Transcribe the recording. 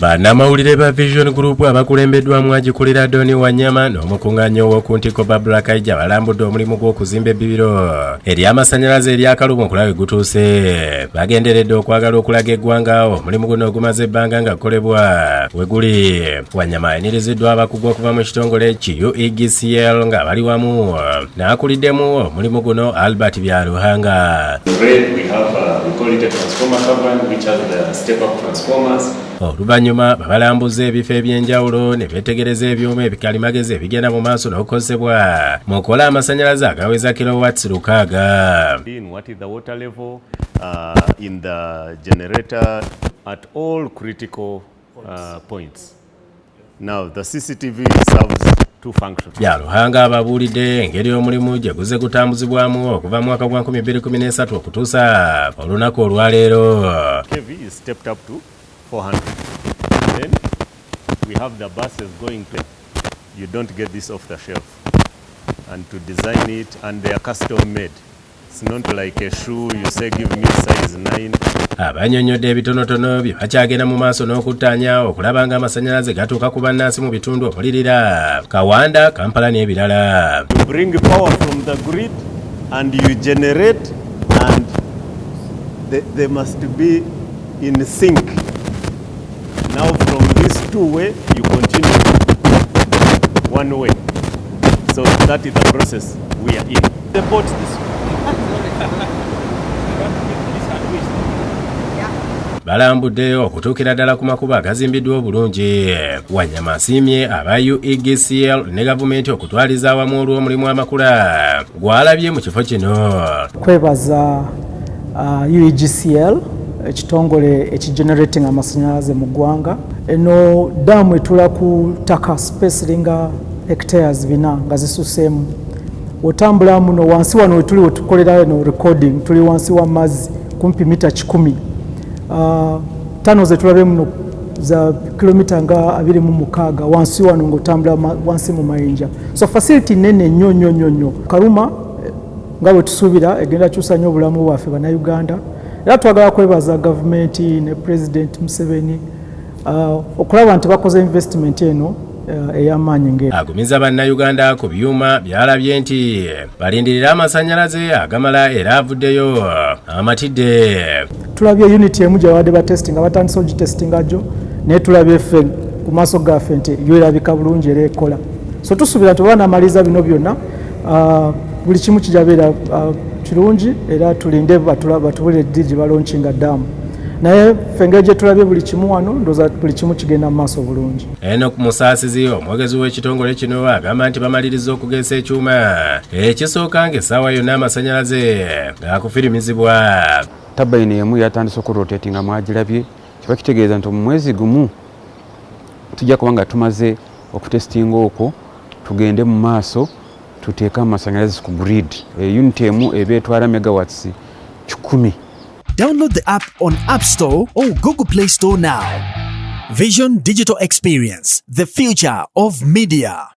Bannamawulire ba Vision Group abakulembeddwamu agikulira Doni Wanyama n'omukunganyi w'oku Ntiko Babula Kaija balambudde omulimu gw'okuzimba ebbibiro ery'amasannyalaze erya Karuma okulabe gutuuse. Bagenderedde okwagala okulaga eggwanga omulimu guno ogumaze ebbanga nga gukolebwa we guli. Wanyama ayiniriziddwa abakugu okuva mu kitongole UEGCL nga bali wamu n'akuliddemu omulimu guno Albert Byaruhanga. Oluvannyuma babalambuza ebifo eby'enjawulo ne beetegereza ebyuma ebikalimagezi ebigenda mu maaso n'okukozesebwa mu kukola amasannyalaze agaweza kilowatts 600. What is the water level in the generator at all critical points. Now the CCTV serves two functions. Byaruhanga ababuulidde engeri omulimu gye guze gutambuzibwamu okuva mu mwaka gwa 2013 okutuusa olunaku olwaleero. KV is stepped up to 400. Then we have the buses going to. You don't get this off the shelf. And to design it, and they are custom made. It's not like a shoe you say give me size 9. Abannyonnyodde ebitonotono bye bakyagenda mu maaso n'okuttaanya okulaba nga amasannyalaze gatuuka ku bannansi mu bitundu omulirira Kawanda, Kampala n'ebirala. You bring power from the grid and you generate, and they must be in sync. Now from this two-way, you continue one way. So that is the process we are in. They bought this one. Balambudde okutuukira ddala ku makubo agazimbiddwa obulungi. Wanyama asiimye aba UEGCL ne gavumenti okutwaliza awamu olw'omulimu amakula gw'alabye mu kifo kino. Kwebaza UEGCL ekitongole ekigenerating amasannyalaze mu ggwanga. Eno daamu etula ku ttaka space linga hectares 4 nga zisuseemu. Otambula muno wansi wano wetuli wetukolera eno recording tuli wansi wa mazzi kumpi mita 10. Tano zetulabe muno za kilomita nga 26 wansi wano ng'otambula wansi mu mayinja. So facility nene nnyo. Karuma nga bwe tusuubira egenda kyusa nnyo obulamu bwaffe bannayuganda. Era twagala kwebaza gavumenti ne President Museveni okulaba nti bakoze investment eno ey'amaanyi ng'eyo. Agumiza bannayuganda ku byuma byalabye nti balindirira amasannyalaze agamala era avuddeyo amatidde. Tulabye unit emu gye babadde batestinga batandise ogitestinga gyo naye tulabye ffe ku maaso gaffe nti yo erabika bulungi era ekola. So tusuubira nti banamaliza bino byonna buli kimu kijabeera kirungi era tulinde batubulire ddi gye balonkinga ddaamu. Naye fenge gye tulabye buli kimu wano ndooza buli kimu kigenda mu maaso bulungi. Enoch Musaasizi omwogezi w'ekitongole kino agamba nti bamaliriza okugesa ekyuma ekisooka ng'essaawa yonna amasannyalaze gaakufirimizibwa. Tabayini emu yatandise okurotatinga mwagirabye kiba kitegeeza nti mu mwezi gumu tujja kuba nga tumaze okutestinga okwo tugende mu maaso tuteeka amasannyalaze ku grid. Unit emu eba etwala megawatts 10. Download the app on App Store or Google Play Store now. Vision Digital Experience, the future of media.